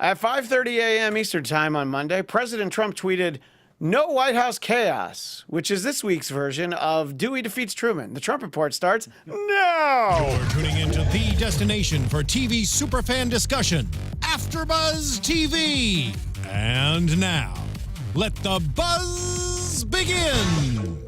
At 5:30 a.m. Eastern Time on Monday, President Trump tweeted, "No White House chaos," which is this week's version of Dewey defeats Truman. The Trump Report starts now. You're tuning into the destination for TV superfan discussion, AFTERBUZZ TV. And now, let the buzz begin.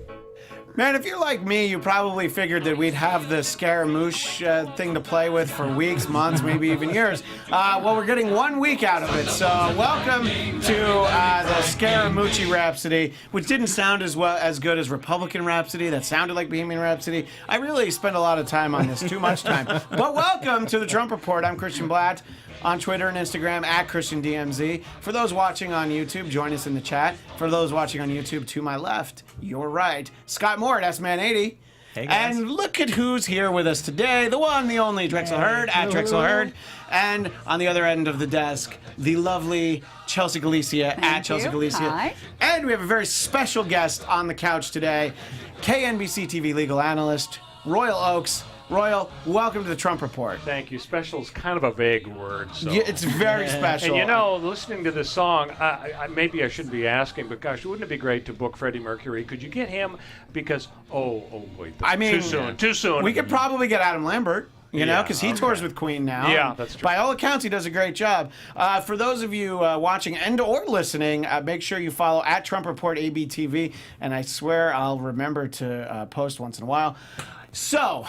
Man, if you're like me, you probably figured that we'd have the Scaramucci thing to play with for weeks, months, maybe even years. Well, we're getting 1 week out of it. So welcome to the Scaramucci Rhapsody, which didn't sound as good as Republican Rhapsody. That sounded like Bohemian Rhapsody. I really spent a lot of time on this, too much time. But welcome to the Trump Report. I'm Christian Bladt. On Twitter and Instagram, at ChristianDMZ. For those watching on YouTube, join us in the chat. For those watching on YouTube, to my left, you're right, Scott Moore at S-Man80. Hey guys. And look at who's here with us today. The one, the only Drexel Hurd, at Drexel Hurd. And on the other end of the desk, the lovely Chelsea Galicia, at Chelsea Galicia. Hi. And we have a very special guest on the couch today, KNBC TV legal analyst, Royal Oakes. Royal, welcome to the Trump Report. Thank you. Special is kind of a vague word. So. Yeah, it's very special. And you know, listening to this song, maybe I shouldn't be asking, but gosh, wouldn't it be great to book Freddie Mercury? Could you get him? Because, wait, I mean, too soon. We could probably get Adam Lambert. You know, because he tours with Queen now. Yeah, that's true. By all accounts, he does a great job. For those of you watching and or listening, make sure you follow at Trump Report ABTV, and I swear I'll remember to post once in a while. So,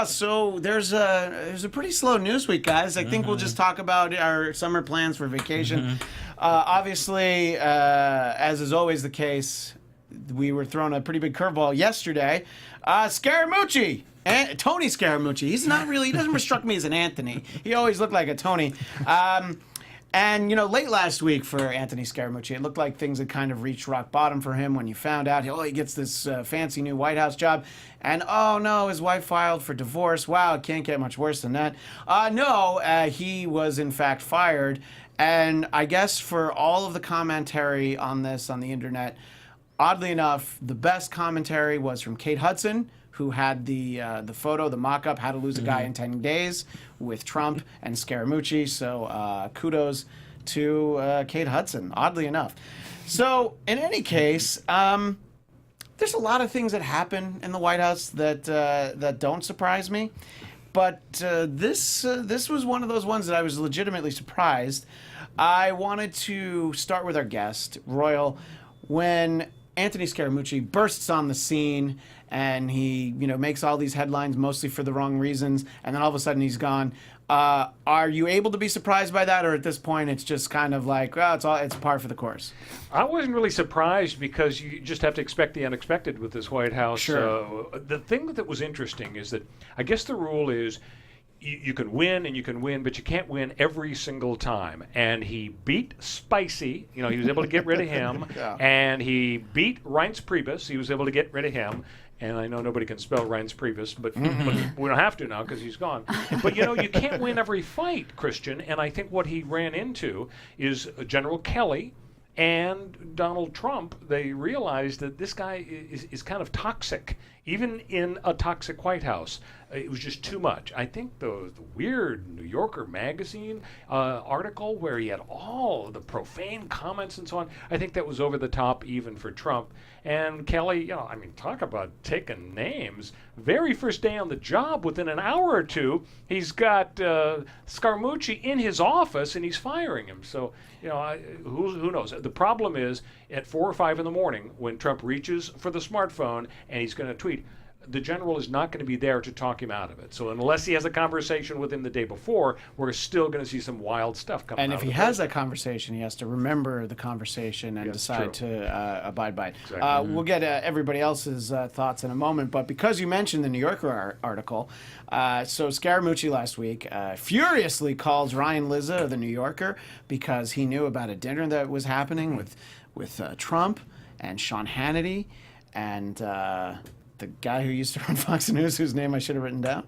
so there's a pretty slow news week, guys. I think we'll just talk about our summer plans for vacation. Obviously, as is always the case, we were thrown a pretty big curveball yesterday. Scaramucci. Tony Scaramucci. He doesn't struck me as an Anthony. He always looked like a Tony. And, you know, late last week for Anthony Scaramucci, it looked like things had kind of reached rock bottom for him when you found out, he gets this fancy new White House job. And, oh, no, his wife filed for divorce. Wow, it can't get much worse than that. He was, in fact, fired. And I guess for all of the commentary on this on the internet, oddly enough, the best commentary was from Kate Hudson, who had the photo, the mock-up, How to Lose a Guy in 10 Days with Trump and Scaramucci. So kudos to Kate Hudson, oddly enough. So in any case, there's a lot of things that happen in the White House that don't surprise me. But this was one of those ones that I was legitimately surprised. I wanted to start with our guest, Royal, when Anthony Scaramucci bursts on the scene and he, makes all these headlines mostly for the wrong reasons, and then all of a sudden he's gone. Are you able to be surprised by that, or at this point it's just kind of like, it's par for the course? I wasn't really surprised because you just have to expect the unexpected with this White House. Sure. The thing that was interesting is that I guess the rule is you can win and you can win, but you can't win every single time. And he beat Spicy. He was able to get rid of him. Yeah. And he beat Reince Priebus. He was able to get rid of him. And I know nobody can spell Reince Priebus, but we don't have to now because he's gone. But, you can't win every fight, Christian. And I think what he ran into is General Kelly and Donald Trump. They realized that this guy is kind of toxic, even in a toxic White House. It was just too much. I think the weird New Yorker magazine article where he had all of the profane comments and so on, I think that was over the top even for Trump. And Kelly, talk about taking names. Very first day on the job, within an hour or two, he's got Scaramucci in his office and he's firing him. So, who knows? The problem is at 4 or 5 in the morning when Trump reaches for the smartphone and he's going to tweet, the general is not going to be there to talk him out of it. So unless he has a conversation with him the day before, we're still going to see some wild stuff coming out. And if he has that conversation, he has to remember the conversation and decide to abide by it. Exactly. We'll get everybody else's thoughts in a moment, but because you mentioned the New Yorker article, so Scaramucci last week furiously calls Ryan Lizza of the New Yorker because he knew about a dinner that was happening with Trump and Sean Hannity and the guy who used to run Fox News, whose name I should have written down.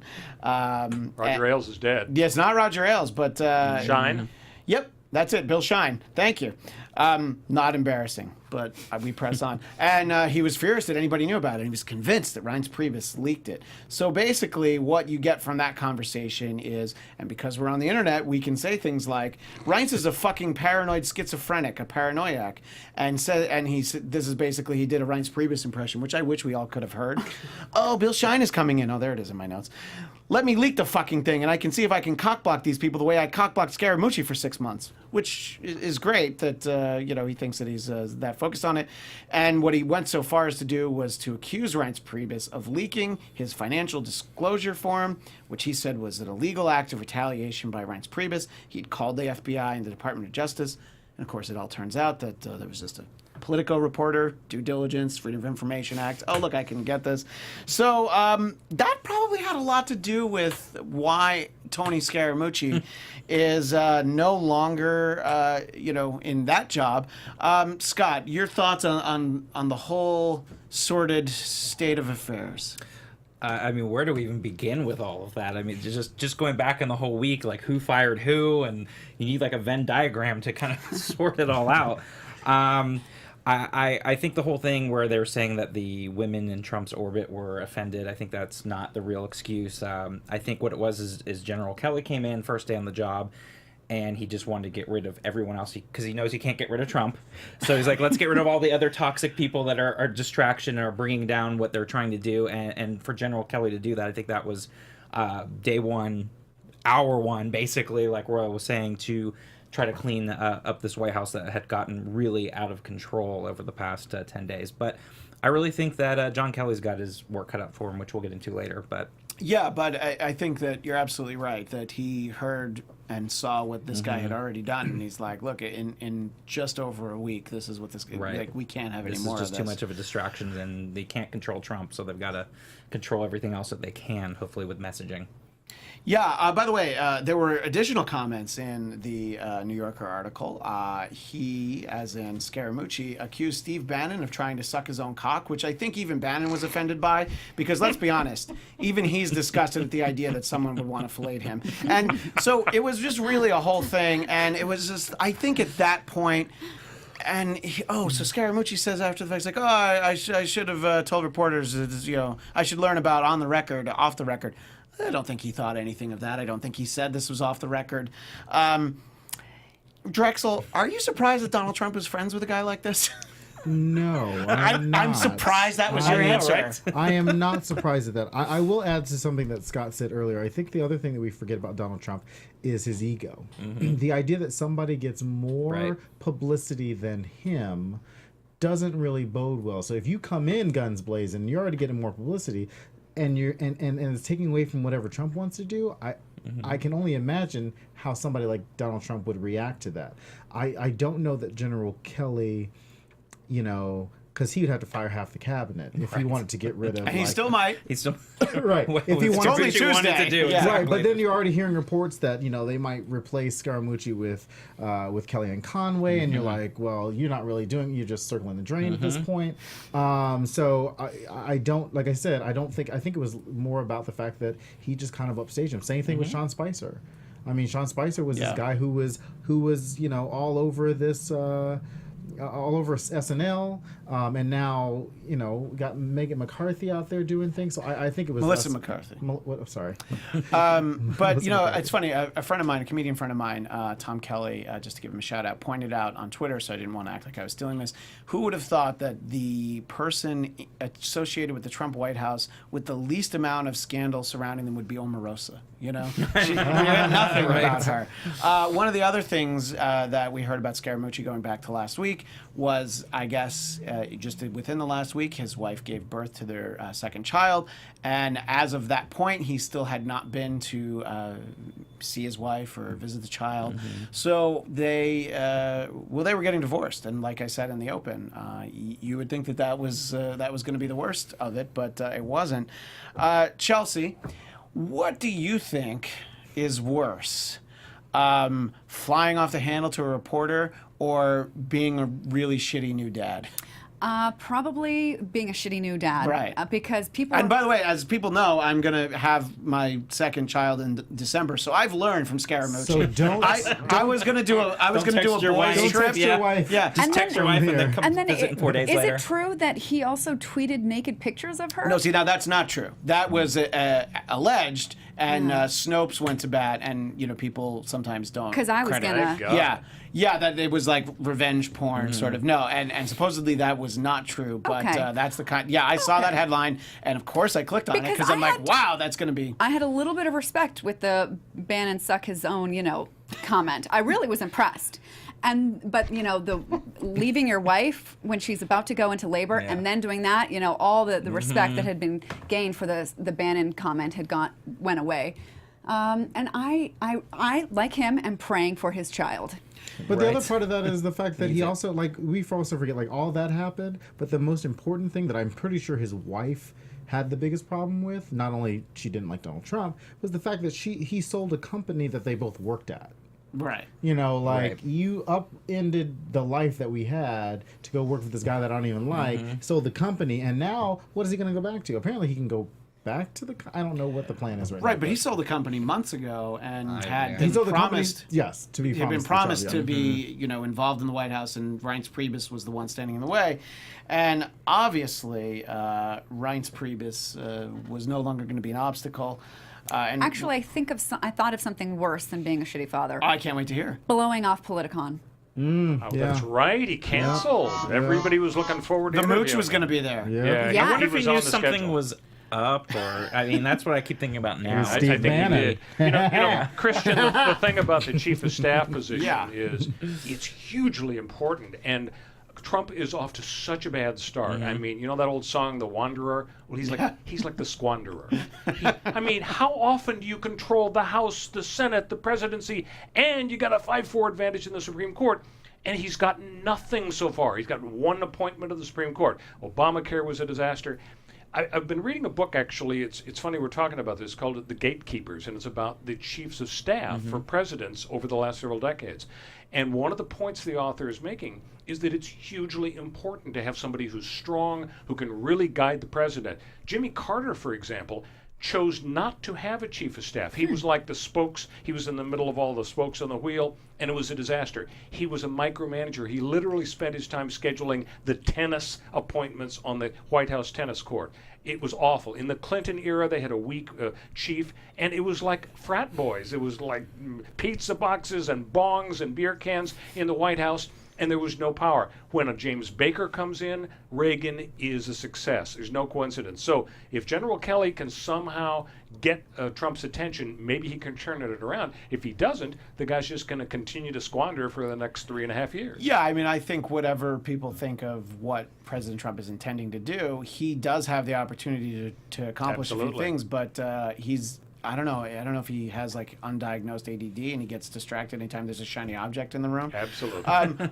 Roger Ailes is dead. Yeah, it's not Roger Ailes, but... Shine? Yep, that's it, Bill Shine. Thank you. Not embarrassing, but we press on. And he was furious that anybody knew about it. He was convinced that Reince Priebus leaked it. So basically, what you get from that conversation is, and because we're on the internet, we can say things like, Reince is a fucking paranoid schizophrenic, a paranoiac, and he said this is basically he did a Reince Priebus impression, which I wish we all could have heard. Oh, Bill Shine is coming in. Oh, there it is in my notes. Let me leak the fucking thing, and I can see if I can cockblock these people the way I cockblocked Scaramucci for 6 months, which is great that he thinks that he's that focused on it. And what he went so far as to do was to accuse Reince Priebus of leaking his financial disclosure form, which he said was an illegal act of retaliation by Reince Priebus. He'd called the FBI and the Department of Justice, and of course it all turns out that there was just a Politico reporter, due diligence, Freedom of Information Act. Oh, look, I can get this. So that probably had a lot to do with why Tony Scaramucci is no longer, in that job. Scott, your thoughts on the whole sordid state of affairs? I mean, where do we even begin with all of that? I mean, just going back in the whole week, like who fired who, and you need like a Venn diagram to kind of sort it all out. I think the whole thing where they were saying that the women in Trump's orbit were offended, I think that's not the real excuse. I think what it was is General Kelly came in first day on the job, and he just wanted to get rid of everyone else because he knows he can't get rid of Trump. So he's like, let's get rid of all the other toxic people that are distraction or bringing down what they're trying to do. And for General Kelly to do that, I think that was day one, hour one, basically, like where I was saying, to try to clean up this White House that had gotten really out of control over the past 10 days. But I really think that John Kelly's got his work cut out for him, which we'll get into later. But yeah, but I think that you're absolutely right, that he heard and saw what this guy had already done, and he's like, look, in just over a week, this is what this, right. Like, we can't have any this more of this. This is just too much of a distraction, and they can't control Trump, so they've got to control everything else that they can, hopefully with messaging. Yeah, by the way, there were additional comments in the New Yorker article. He, as in Scaramucci, accused Steve Bannon of trying to suck his own cock, which I think even Bannon was offended by, because let's be honest, even he's disgusted at the idea that someone would want to fillet him. And so it was just really a whole thing, and it was just, I think at that point, and so Scaramucci says after the fact, he's like, I should have told reporters, I should learn about on the record, off the record. I don't think he thought anything of that. I don't think he said this was off the record. Drexel, are you surprised that Donald Trump is friends with a guy like this? No, I'm not. I'm surprised that was your answer. Right? I am not surprised at that. I will add to something that Scott said earlier. I think the other thing that we forget about Donald Trump is his ego. Mm-hmm. The idea that somebody gets more publicity than him doesn't really bode well. So if you come in guns blazing, you're already getting more publicity, and it's taking away from whatever Trump wants to do. I can only imagine how somebody like Donald Trump would react to that. I don't know that General Kelly, because he would have to fire half the cabinet if he wanted to get rid of. And he still might. He's still right. If he wanted to do, yeah. Right, but then you're already hearing reports that they might replace Scaramucci with Kellyanne Conway, and you're like, well, you're not really you're just circling the drain at this point. So I don't, like I said, I think it was more about the fact that he just kind of upstaged him. Same thing with Sean Spicer. I mean, Sean Spicer was this guy who was all over this. All over SNL, and now got Megan McCarthy out there doing things. So I think it was Melissa McCarthy. Sorry, but it's funny. A friend of mine, a comedian friend of mine, Tom Kelly, just to give him a shout out, pointed out on Twitter. So I didn't want to act like I was stealing this. Who would have thought that the person associated with the Trump White House with the least amount of scandal surrounding them would be Omarosa? She had nothing about her. One of the other things that we heard about Scaramucci going back to last week was, I guess, just within the last week, his wife gave birth to their second child, and as of that point, he still had not been to see his wife or visit the child. So they were getting divorced, and like I said in the open, you would think that was going to be the worst of it, but it wasn't. Chelsea, what do you think is worse? Flying off the handle to a reporter or being a really shitty new dad? Probably being a shitty new dad. Right. Because people. And by the way, as people know, I'm going to have my second child in December, so I've learned from Scaramucci. So don't. I was going to do a text your wife. boys Don't trip. text your wife. Yeah. Just text your wife and then come visit 4 days is later. it true that he also tweeted naked pictures of her? No, see, now that's not true. That was alleged, and Snopes went to bat, and people sometimes don't. 'Cause I was credit gonna- it. God. Yeah, that it was like revenge porn, sort of. No, and supposedly that was not true, but Okay. that's the kind. Yeah, I saw that headline, and of course I clicked on it Because because I'm I like, had- wow, that's going to be. I had a little bit of respect with the ban and suck his own, comment. I really was impressed. But the leaving your wife when she's about to go into labor and then doing that, all the respect that had been gained for the Bannon comment went away. And I like him, am praying for his child. But the Right. other part of that is the fact that he also, we also forget, all that happened, but the most important thing that I'm pretty sure his wife had the biggest problem with, not only she didn't like Donald Trump, was the fact that he sold a company that they both worked at. Right. You upended the life that we had to go work for this guy that I don't even like, sold the company, and now what is he going to go back to? Apparently he can go back to I don't know what the plan is right now. Right, but he sold the company months ago and had He been sold the promised. company, yes, to be He had been promised promised to be, involved in the White House, and Reince Priebus was the one standing in the way. And obviously, Reince Priebus was no longer going to be an obstacle. And Actually, I thought of something worse than being a shitty father. I can't wait to hear. Blowing off Politicon. Oh, that's right. He canceled. Everybody was looking forward to The mooch interviewing was going to him. be there. Yeah. Yeah. I I wonder wonder if he on knew the something schedule. was up, or that's what I keep thinking about now. I Steve think Bannon. he did. Christian, the thing about the chief of staff position Yeah. is it's hugely important. And Trump is off to such a bad start. I mean, that old song, "The Wanderer"? Well, he's like the squanderer. How often do you control the House, the Senate, the presidency, and you got a 5-4 advantage in the Supreme Court? And he's got nothing so far. He's got one appointment to the Supreme Court. Obamacare was a disaster. I've been reading a book, actually. It's funny we're talking about this, called The Gatekeepers, and it's about the chiefs of staff for presidents over the last several decades. And one of the points the author is making is that it's hugely important to have somebody who's strong, who can really guide the president. Jimmy Carter, for example, chose not to have a chief of staff. He was like the spokes. He was in the middle of all the spokes on the wheel, and it was a disaster. He was a micromanager. He literally spent his time scheduling the tennis appointments on the White House tennis court. It was awful. In the Clinton era, they had a weak chief, and it was like frat boys. It was like pizza boxes and bongs and beer cans in the White House, and there was no power. When a James Baker comes in, Reagan is a success. There's no coincidence. So if General Kelly can somehow get Trump's attention, maybe he can turn it around. If he doesn't, the guy's just going to continue to squander for the next 3.5 years. Yeah, I think whatever people think of what President Trump is intending to do, he does have the opportunity to accomplish a few Absolutely. things, but he's. I don't know if he has undiagnosed ADD and he gets distracted anytime there's a shiny object in the room. Absolutely.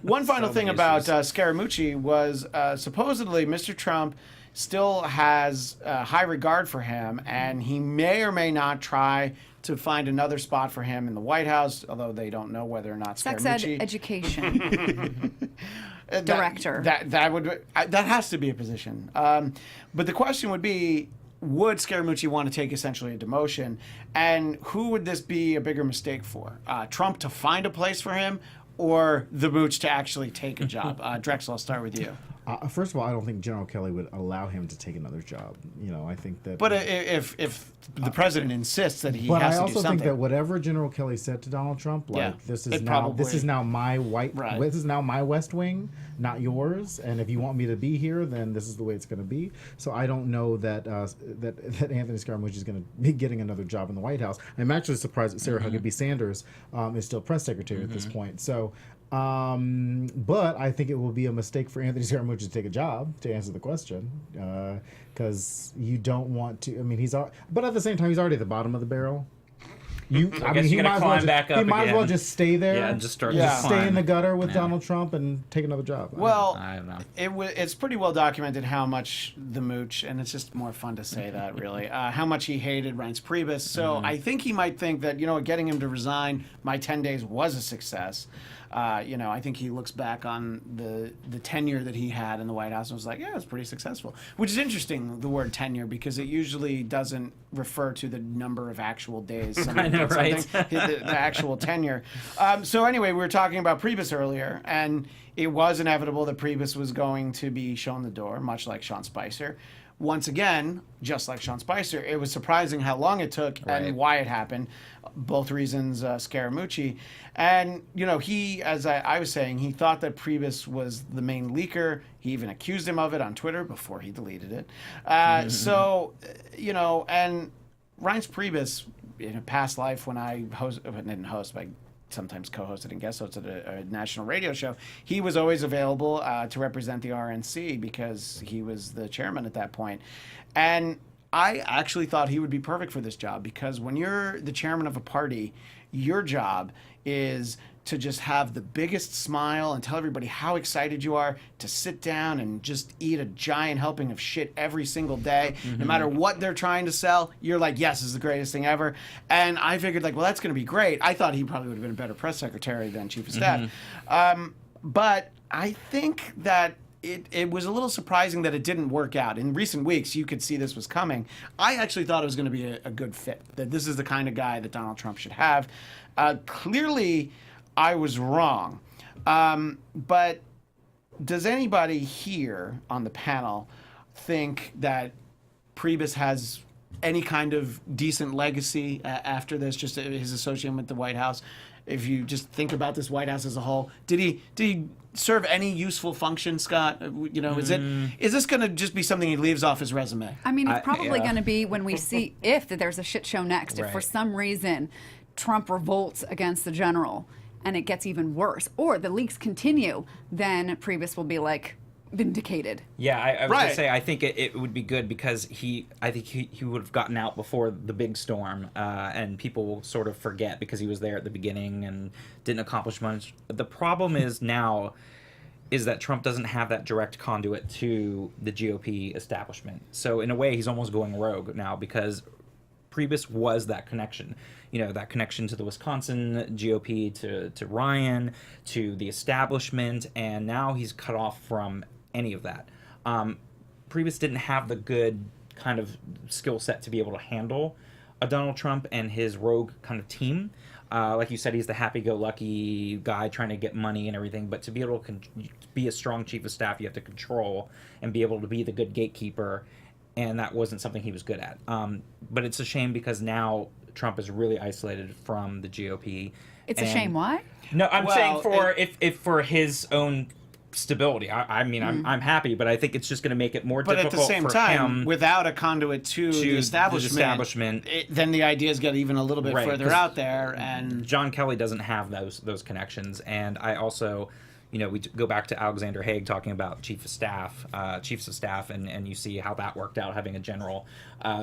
One final thing many about issues. Scaramucci was supposedly Mr. Trump still has high regard for him, and he may or may not try to find another spot for him in the White House, although they don't know whether or not Sex ed Scaramucci. education. Director. That has to be a position. But the question would be, would Scaramucci want to take essentially a demotion? And who would this be a bigger mistake for? Trump to find a place for him, or the mooch to actually take a job? Drexel, I'll start with you. First of all, I don't think General Kelly would allow him to take another job. I think that. But if the president insists that he But has I to do also something. think that whatever General Kelly said to Donald Trump, Yeah, this it is now probably- my Right. this is now my West Wing, not yours. And if you want me to be here, then this is the way it's going to be. So I don't know that that Anthony Scaramucci is going to be getting another job in the White House. I'm actually surprised that Sarah Huckabee Sanders is still press secretary at this point. So. But I think it will be a mistake for Anthony Scaramucci to take a job, to answer the question, because you don't want to. But at the same time, he's already at the bottom of the barrel. guess he you're gonna might as well climb just, back he up might as well again. just stay there. Yeah, and just start Yeah. to stay climb. in the gutter with Yeah. Donald Trump and take another job. Well, I don't know. it's pretty well documented how much the mooch, and it's just more fun to say that, really, how much he hated Reince Priebus. So I think he might think that, getting him to resign my 10 days was a success. I think he looks back on the tenure that he had in the White House and was like, yeah, it's pretty successful. Which is interesting, the word tenure, because it usually doesn't refer to the number of actual days. I know, right? The actual tenure. So anyway, we were talking about Priebus earlier, and it was inevitable that Priebus was going to be shown the door, much like Sean Spicer. Once again, just like Sean Spicer, it was surprising how long it took and why it happened. Both reasons, Scaramucci. And, he, as I was saying, he thought that Priebus was the main leaker. He even accused him of it on Twitter before he deleted it. And Reince Priebus, in a past life when I didn't host, but I sometimes co-hosted and guest hosted a national radio show, he was always available to represent the RNC because he was the chairman at that point. And I actually thought he would be perfect for this job, because when you're the chairman of a party, your job is to just have the biggest smile and tell everybody how excited you are to sit down and just eat a giant helping of shit every single day. No matter what they're trying to sell, you're like, yes, this is the greatest thing ever. And I figured, well, that's going to be great. I thought he probably would have been a better press secretary than chief of staff. But I think that it was a little surprising that it didn't work out. In recent weeks, you could see this was coming. I actually thought it was going to be a good fit, that this is the kind of guy that Donald Trump should have. Clearly, I was wrong. But does anybody here on the panel think that Priebus has any kind of decent legacy after this, just his association with the White House? If you just think about this White House as a whole, did he serve any useful function, Scott? Is this going to just be something he leaves off his resume? I mean, it's probably going to be when we see if there's a shit show next. If for some reason Trump revolts against the general and it gets even worse, or the leaks continue, then Priebus will be like vindicated. Yeah, I was gonna say, I think it would be good, because I think he would have gotten out before the big storm, and people will sort of forget because he was there at the beginning and didn't accomplish much. The problem is now is that Trump doesn't have that direct conduit to the GOP establishment. So in a way, he's almost going rogue now, because Priebus was that connection. That connection to the Wisconsin GOP, to Ryan, to the establishment, and now he's cut off from any of that. Priebus didn't have the good kind of skill set to be able to handle a Donald Trump and his rogue kind of team. Like you said, he's the happy-go-lucky guy trying to get money and everything, but to be able to be a strong chief of staff, you have to control and be able to be the good gatekeeper, and that wasn't something he was good at. But it's a shame, because now Trump is really isolated from the GOP. It's a shame. Why? No, I'm saying if for his own stability. I mean, I'm happy, but I think it's just going to make it more difficult for him. But at the same time, without a conduit to the establishment, then the ideas get even a little bit further out there. And John Kelly doesn't have those connections. And I also, we go back to Alexander Haig talking about chiefs of staff, and you see how that worked out, having a general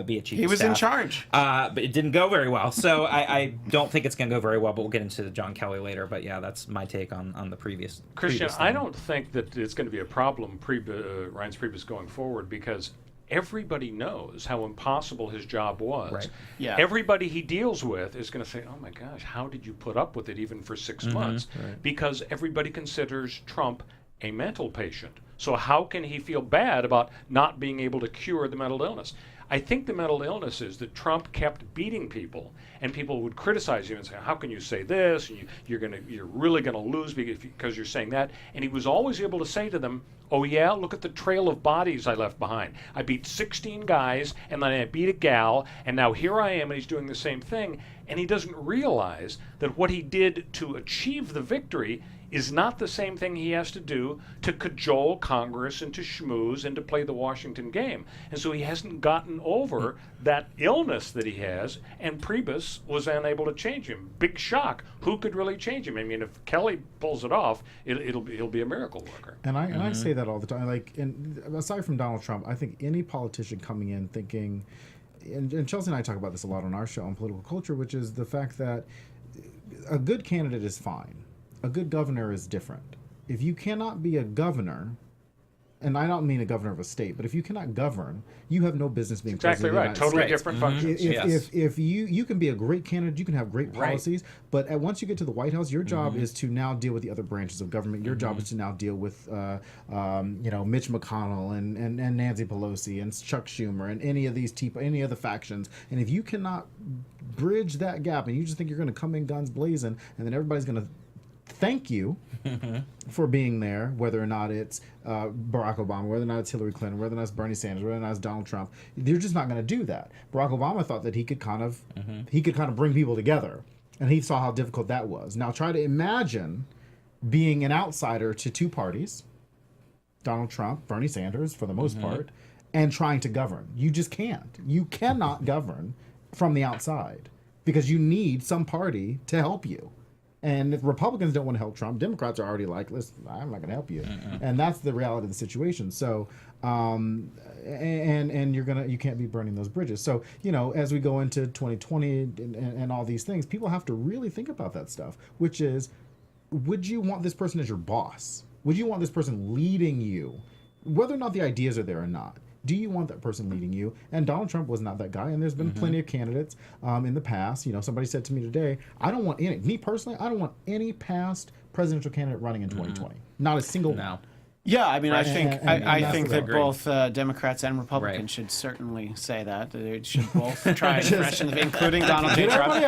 be a chief of staff. He was in charge. But it didn't go very well. So I don't think it's going to go very well, but we'll get into John Kelly later. But yeah, that's my take on the previous. Christian, I don't think that it's going to be a problem, Reince Priebus going forward, because everybody knows how impossible his job was. Right. Yeah. Everybody he deals with is going to say, oh my gosh, how did you put up with it even for 6 months? Right. Because everybody considers Trump a mental patient. So how can he feel bad about not being able to cure the mental illness? I think the mental illness is that Trump kept beating people, and people would criticize him and say, how can you say this? And you're really going to lose because you're saying that. And he was always able to say to them, oh yeah, look at the trail of bodies I left behind. I beat 16 guys, and then I beat a gal, and now here I am, and he's doing the same thing. And he doesn't realize that what he did to achieve the victory is not the same thing he has to do to cajole Congress and to schmooze and to play the Washington game. And so he hasn't gotten over that illness that he has, and Priebus was unable to change him. Big shock. Who could really change him? I mean, if Kelly pulls it off, he'll be a miracle worker. And I say that all the time. And aside from Donald Trump, I think any politician coming in thinking, and Chelsea and I talk about this a lot on our show on political culture, which is the fact that a good candidate is fine. A good governor is different. If you cannot be a governor, and I don't mean a governor of a state, but if you cannot govern, you have no business being Exactly president right. of the United Totally States. different functions. If you can be a great candidate, you can have great policies, but once you get to the White House, your job is to now deal with the other branches of government. Your job is to now deal with Mitch McConnell and Nancy Pelosi and Chuck Schumer and any of the factions. And if you cannot bridge that gap, and you just think you're going to come in guns blazing, and then everybody's going to thank you for being there, whether or not it's Barack Obama, whether or not it's Hillary Clinton, whether or not it's Bernie Sanders, whether or not it's Donald Trump. You're just not going to do that. Barack Obama thought that he could kind of bring people together, and he saw how difficult that was. Now try to imagine being an outsider to two parties, Donald Trump, Bernie Sanders for the most part, and trying to govern. You just can't. You cannot govern from the outside because you need some party to help you. And if Republicans don't want to help Trump, Democrats are already like, listen, I'm not going to help you. And that's the reality of the situation. So, and you can't be burning those bridges. So, as we go into 2020 and all these things, people have to really think about that stuff, which is, would you want this person as your boss? Would you want this person leading you, whether or not the ideas are there or not? Do you want that person leading you? And Donald Trump was not that guy. And there's been plenty of candidates in the past. Somebody said to me today, I don't want me personally, I don't want any past presidential candidate running in 2020. Not a single one. Yeah, I mean, I think and think that's that both Democrats and Republicans should certainly say that. They should both try and freshen, including Donald J. Trump. The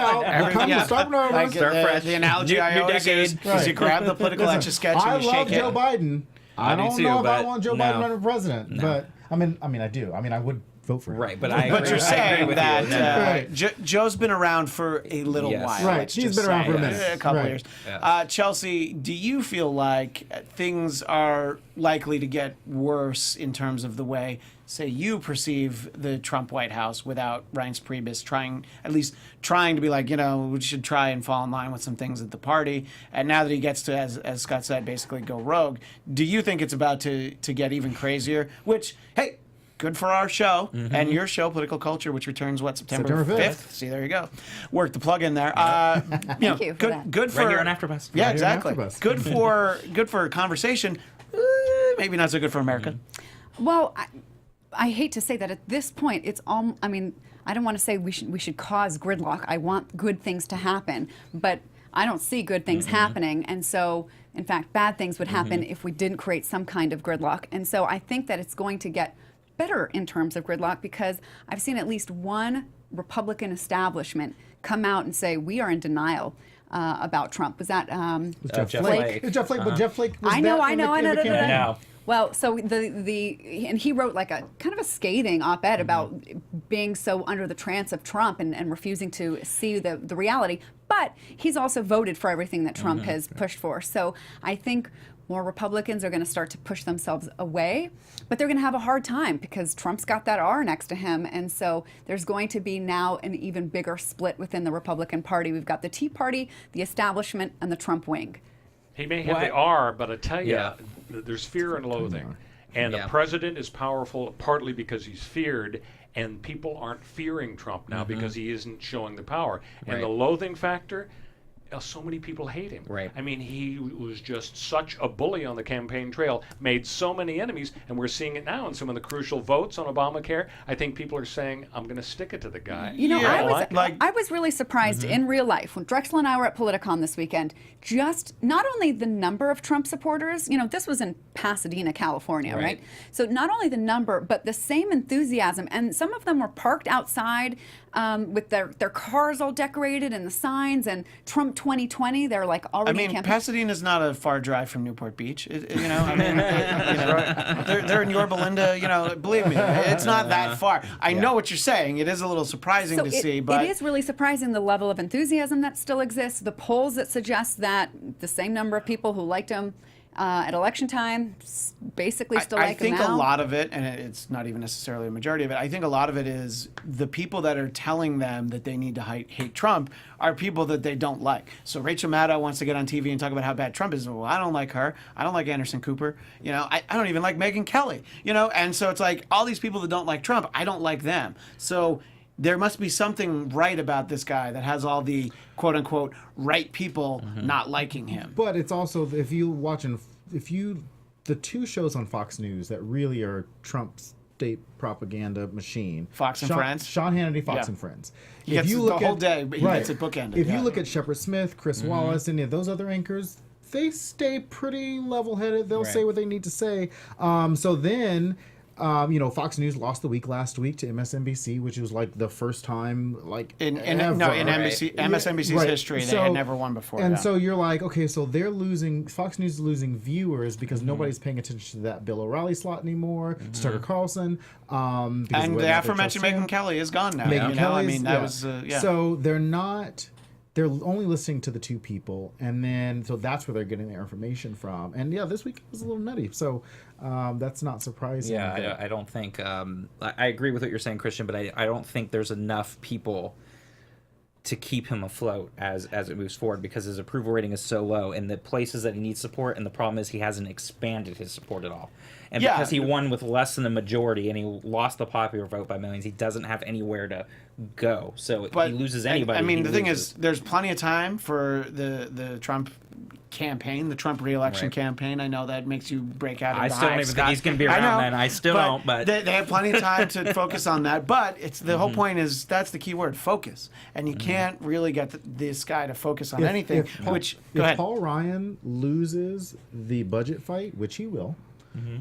analogy I always use is you grab the political Etch-a-Sketch and you shake it. I love Joe Biden. I don't know if I want Joe Biden running for president, No. but I mean, I do. I mean, I would vote for him. Right, but But you're saying that Right. Joe's been around for a little while. Right, let's he's just been around say. for a minute. A couple Right. years. Yeah. Chelsea, do you feel like things are likely to get worse in terms of the way, say, you perceive the Trump White House without Reince Priebus trying to be like, we should try and fall in line with some things at the party. And now that he gets to, as Scott said, basically go rogue, do you think it's about to get even crazier? Which, hey, good for our show and your show, Political Culture, which returns September 5th. See, there you go. Work the plug in there. Thank you for that. Good for Right here on AfterBuzz. Yeah, Right here on exactly. AfterBuzz. Good for conversation. Maybe not so good for America. Well, I hate to say that at this point, it's all. I mean, I don't want to say we should cause gridlock. I want good things to happen, but I don't see good things happening, and so, in fact, bad things would happen if we didn't create some kind of gridlock. And so, I think that it's going to get better in terms of gridlock because I've seen at least one Republican establishment come out and say we are in denial about Trump. Was that Jeff Jeff Flake? Flake. It's Jeff Flake, but Jeff Flake was I know. No. Well, so and he wrote like a kind of a scathing op-ed about being so under the trance of Trump and refusing to see the reality. But he's also voted for everything that Trump has pushed for. So I think more Republicans are going to start to push themselves away, but they're going to have a hard time because Trump's got that R next to him. And so there's going to be now an even bigger split within the Republican Party. We've got the Tea Party, the establishment, and the Trump wing. He may have the R, but I tell you, there's fear and loathing. And the president is powerful partly because he's feared, and people aren't fearing Trump now because he isn't showing the power. And the loathing factor, so many people hate him. Right. I mean, he was just such a bully on the campaign trail, made so many enemies, and we're seeing it now in some of the crucial votes on Obamacare. I think people are saying, I'm going to stick it to the guy. I was really surprised in real life when Drexel and I were at Politicon this weekend, just not only the number of Trump supporters, this was in Pasadena, California, right? So not only the number, but the same enthusiasm. And some of them were parked outside with their cars all decorated and the signs and Trump 2020. They're like already campaigning. Pasadena's not a far drive from Newport Beach. They're in Yorba Linda. Believe me, it's not that far. I know what you're saying. It is a little surprising to see, but it is really surprising the level of enthusiasm that still exists. The polls that suggest that the same number of people who liked him at election time basically still like him now. I think a lot of it, and it's not even necessarily a majority of it, I think a lot of it is the people that are telling them that they need to hate Trump are people that they don't like. So Rachel Maddow wants to get on TV and talk about how bad Trump is. Well, I don't like her. I don't like Anderson Cooper. I don't even like Megyn Kelly. And so it's like all these people that don't like Trump, I don't like them. So there must be something right about this guy that has all the quote-unquote right people not liking him. But it's also, if you the two shows on Fox News that really are Trump's state propaganda machine. Fox and Friends? Sean Hannity, Fox Yeah. and Friends. He gets the whole day, but he gets it bookended. If yeah. you look at Shepard Smith, Chris Wallace, any of those other anchors, they stay pretty level-headed. They'll say what they need to say. So then... Fox News lost the week last week to MSNBC, which was like the first time in ever. MSNBC's history, they had never won before. And so you're like, okay, so they're losing. Fox News is losing viewers because nobody's paying attention to that Bill O'Reilly slot anymore. To Tucker Carlson, and the aforementioned Megyn Kelly is gone now. Megyn Kelly's, that was So they're not. They're only listening to the two people, and then so that's where they're getting their information from. And this week was a little nutty, so that's not surprising. Yeah, I don't think. I agree with what you're saying, Christian, but I don't think there's enough people to keep him afloat as it moves forward because his approval rating is so low in the places that he needs support, and the problem is he hasn't expanded his support at all. And because he won with less than a majority and he lost the popular vote by millions, he doesn't have anywhere to go. So if he loses anybody. I mean, the thing is, there's plenty of time for the Trump campaign, the Trump re-election campaign. I know that makes you break out. I still don't even think he's going to be around then. I still don't. But they have plenty of time to focus on that. But it's the whole point is that's the key word, focus. And you can't really get this guy to focus on anything. If Paul Ryan loses the budget fight, which he will.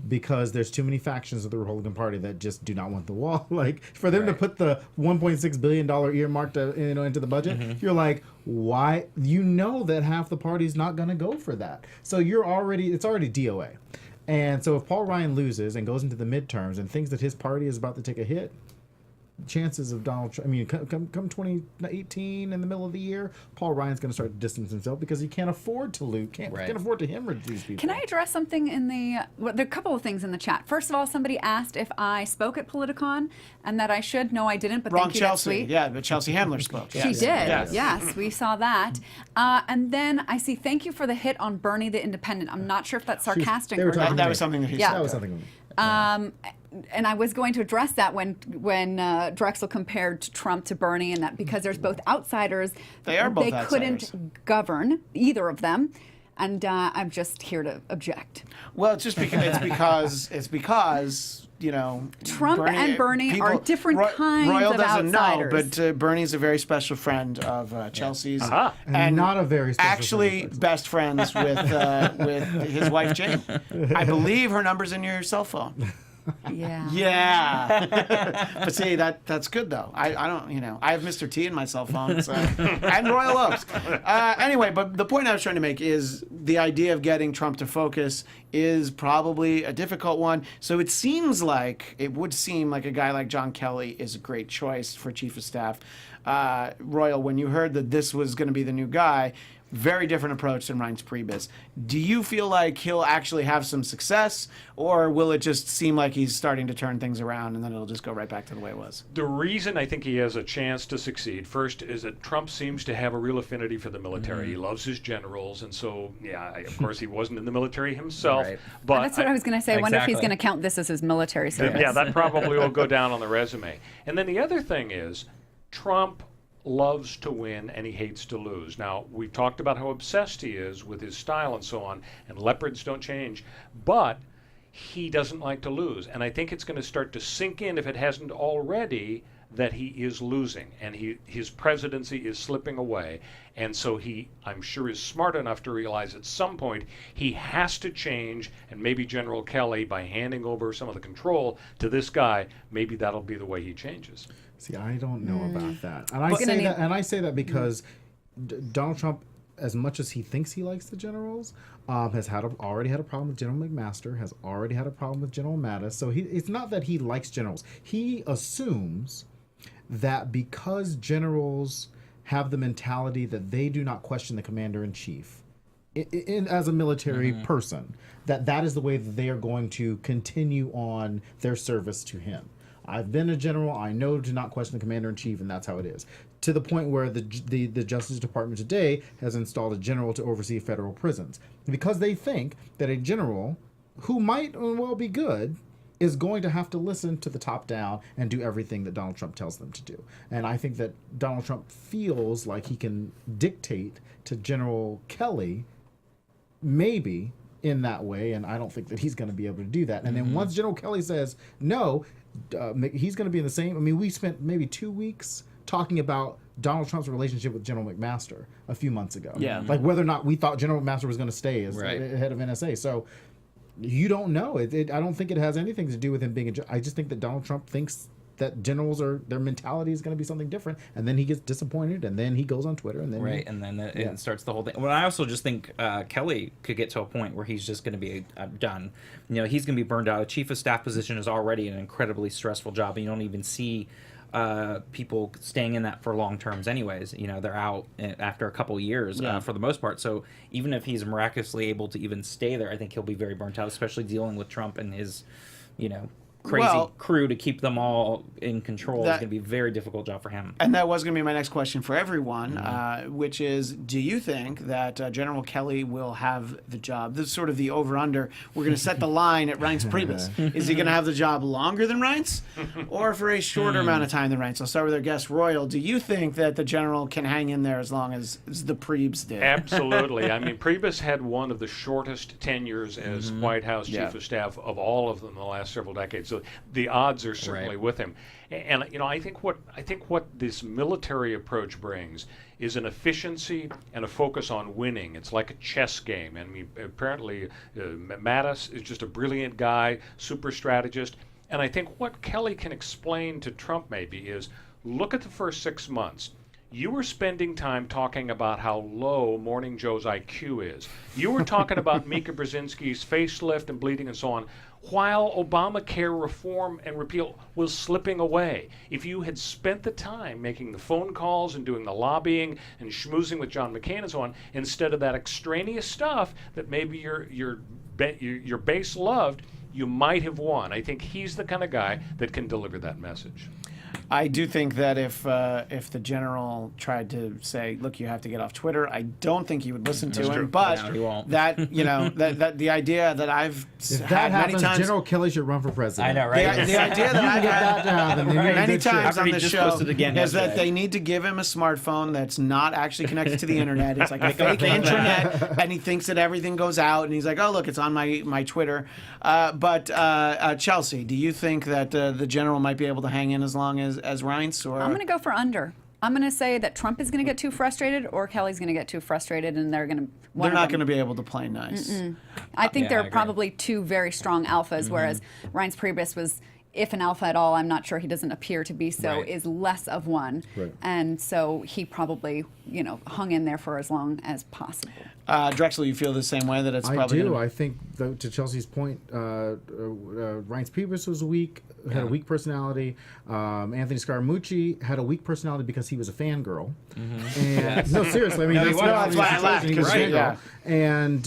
Because there's too many factions of the Republican Party that just do not want the wall. Like for them to put the $1.6 billion earmark into the budget, you're like, why? You know that half the party's not going to go for that. So it's already DOA. And so if Paul Ryan loses and goes into the midterms and thinks that his party is about to take a hit, chances of Donald Trump, come 2018 in the middle of the year, Paul Ryan's going to start to distance himself because he can't afford to lose, can't afford to hemorrhage these people. Can I address something in there are a couple of things in the chat. First of all, somebody asked if I spoke at Politicon and that I should. No, I didn't, but Wrong, thank you. Chelsea. Yeah, but Chelsea Handler spoke. She did. Yes, we saw that. And then I see, thank you for the hit on Bernie the Independent. I'm not sure if that's sarcastic or not. That was something that he said. That was something. And I was going to address that when Drexel compared Trump to Bernie, and that because there's both outsiders, they couldn't outsiders. govern, either of them. And I'm just here to object. Well, it's just because it's because Trump and Bernie are different kinds Royal of doesn't outsiders. know, but Bernie's a very special friend of Chelsea's, and not a very special actually friend. Best friends with his wife Jane. I believe her number's in your cell phone. Yeah. Yeah. But see, that's good though. I don't, I have Mr. T in my cell phone, so, and Royal Oaks. Anyway, but the point I was trying to make is the idea of getting Trump to focus is probably a difficult one. So it would seem like a guy like John Kelly is a great choice for chief of staff. Royal, when you heard that this was going to be the new guy, very different approach than Reince Priebus. Do you feel like he'll actually have some success, or will it just seem like he's starting to turn things around and then it'll just go right back to the way it was? The reason I think he has a chance to succeed, first, is that Trump seems to have a real affinity for the military. He loves his generals, and so, of course, he wasn't in the military himself. But That's what I was going to say. I wonder if he's going to count this as his military service. Yeah, that probably will go down on the resume. And then the other thing is, Trump loves to win and he hates to lose. Now, we've talked about how obsessed he is with his style and so on, and leopards don't change, but he doesn't like to lose. And I think it's going to start to sink in, if it hasn't already, that he is losing and his presidency is slipping away. And so I'm sure, is smart enough to realize at some point he has to change, and maybe General Kelly, by handing over some of the control to this guy, maybe that'll be the way he changes. See, I don't know about that. And I say that because Donald Trump, as much as he thinks he likes the generals, has already had a problem with General McMaster, has already had a problem with General Mattis. So it's not that he likes generals. He assumes that because generals have the mentality that they do not question the commander-in-chief, as a military person, that is the way that they are going to continue on their service to him. I've been a general. I know to not question the commander-in-chief, and that's how it is. To the point where the Justice Department today has installed a general to oversee federal prisons. Because they think that a general, who might well be good, is going to have to listen to the top down and do everything that Donald Trump tells them to do. And I think that Donald Trump feels like he can dictate to General Kelly, maybe, in that way, and I don't think that he's going to be able to do that. And then once General Kelly says no, he's going to be in the same. I mean, we spent maybe 2 weeks talking about Donald Trump's relationship with General McMaster a few months ago. Yeah. Like whether or not we thought General McMaster was going to stay as head of NSA. So you don't know. I don't think it has anything to do with him being I just think that Donald Trump thinks that generals their mentality is going to be something different, and then he gets disappointed, and then he goes on Twitter, and then and then it starts the whole thing. Well, I also just think Kelly could get to a point where he's just going to be done. You know, he's going to be burned out. A chief of staff position is already an incredibly stressful job, and you don't even see people staying in that for long terms anyways. You know, they're out after a couple years for the most part. So even if he's miraculously able to even stay there, I think he'll be very burnt out, especially dealing with Trump and his, crazy crew to keep them all in control. It's going to be a very difficult job for him. And that was going to be my next question for everyone, which is, do you think that General Kelly will have the job? This is sort of the over-under. We're going to set the line at Reince Priebus. Is he going to have the job longer than Reince or for a shorter amount of time than Reince? I'll start with our guest, Royal. Do you think that the general can hang in there as long as the Priebs did? Absolutely. I mean, Priebus had one of the shortest tenures as White House Chief of Staff of all of them in the last several decades. So the odds are certainly with him. And I think what this military approach brings is an efficiency and a focus on winning. It's like a chess game. I mean, apparently Mattis is just a brilliant guy, super strategist. And I think what Kelly can explain to Trump maybe is, look at the first 6 months. You were spending time talking about how low Morning Joe's IQ is. You were talking about Mika Brzezinski's facelift and bleeding and so on, while Obamacare reform and repeal was slipping away. If you had spent the time making the phone calls and doing the lobbying and schmoozing with John McCain and so on, instead of that extraneous stuff that maybe your base loved, you might have won. I think he's the kind of guy that can deliver that message. I do think that if the general tried to say, "Look, you have to get off Twitter," I don't think he would listen to him. But he won't. that that the idea that I've had many times, General Kelly should run for president. I know, right? The idea that I've had many times After on he this just show posted again is that yesterday. they need to give him a smartphone that's not actually connected to the internet. It's like a fake intranet, and he thinks that everything goes out, and he's like, "Oh, look, it's on my Twitter." But Chelsea, do you think that the general might be able to hang in as long as Reince? Or I'm going to go for under. I'm going to say that Trump is going to get too frustrated, or Kelly's going to get too frustrated, and they're not going to be able to play nice. I think I they're agree. probably two very strong alphas, whereas Reince Priebus was, if an alpha at all, I'm not sure, he doesn't appear to be so, Right. is less of one. Right. And so he probably, hung in there for as long as possible. Drexel, you feel the same way that it's I probably do. gonna... I think, though, to Chelsea's point, Reince Priebus was weak, had a weak personality. Anthony Scaramucci had a weak personality because he was a fangirl. And no, seriously, I mean, he was. That's why I laughed, he was a 'cause fangirl. yeah. And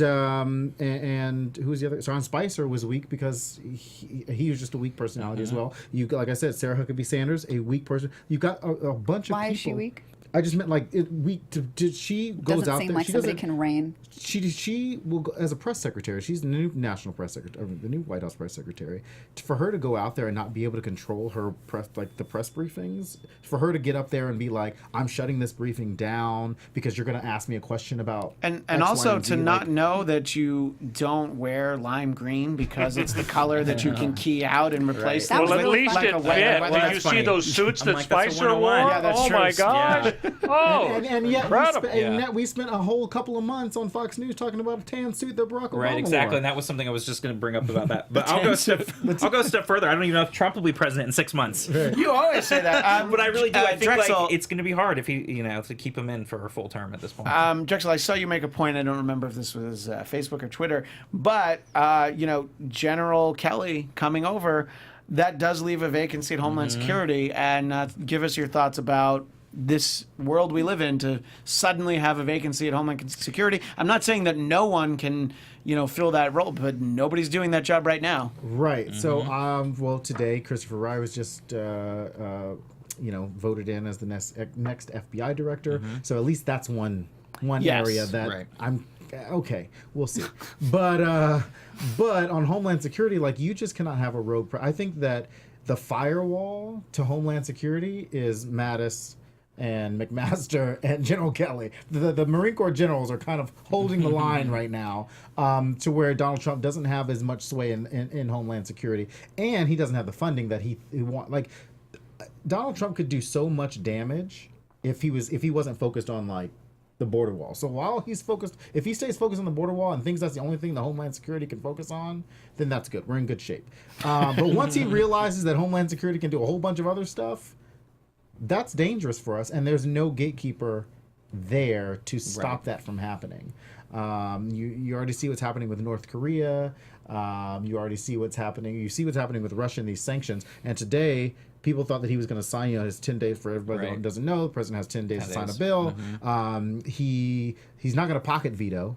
who was the other? Sean Spicer was weak because he was just a weak personality as well. You, like I said, Sarah Huckabee Sanders, a weak person. You got a bunch of people. Why is she weak? I just meant weak. Did she goes Doesn't out seem there? like She somebody doesn't. can reign. She will go, as a press secretary. She's the new national press secretary, the new White House press secretary. For her to go out there and not be able to control her press, like the press briefings, for her to get up there and be like, "I'm shutting this briefing down because you're going to ask me a question about," And X, also Y, and to Z," not know that you don't wear lime green because it's the color that you can key out and replace That things was Well, at with. least like it a fit. weather- Did that's you funny. see those suits I'm that like, that's a Spicer 101. wore? Yeah, that's Oh true. my gosh! Oh, and yet incredible. and yet we spent a whole couple of months on Fox News talking about a tan suit that Barack Obama Right, exactly, wore. and that was something I was just going to bring up about that. But I'll go a step further. I don't even know if Trump will be president in 6 months. You always say that. But I really do. I think Drexel, it's going to be hard if he, to keep him in for a full term at this point. Drexel, I saw you make a point. I don't remember if this was Facebook or Twitter, but General Kelly coming over, that does leave a vacancy at Homeland Security. And give us your thoughts about this world we live in to suddenly have a vacancy at Homeland Security. I'm not saying that no one can, fill that role, but nobody's doing that job right now. Right. So, well, today Christopher Wray was just, voted in as the next FBI director. So at least that's one Yes. area that Right. I'm okay. We'll see. But on Homeland Security, you just cannot have a rogue. I think that the firewall to Homeland Security is Mattis, and McMaster and General Kelly. The Marine Corps generals are kind of holding the line right now, to where Donald Trump doesn't have as much sway in Homeland Security, and he doesn't have the funding that he want. Like, Donald Trump could do so much damage if he wasn't focused on like the border wall. So while he's focused, if he stays focused on the border wall and thinks that's the only thing the Homeland Security can focus on, then that's good. We're in good shape. But once he realizes that Homeland Security can do a whole bunch of other stuff, that's dangerous for us, and there's no gatekeeper there to stop that from happening. You already see what's happening with North Korea. You already see what's happening. You see what's happening with Russia and these sanctions. And today, people thought that he was going to sign, his 10 days for everybody that doesn't know. The president has 10 days to sign a bill. He's not going to pocket veto,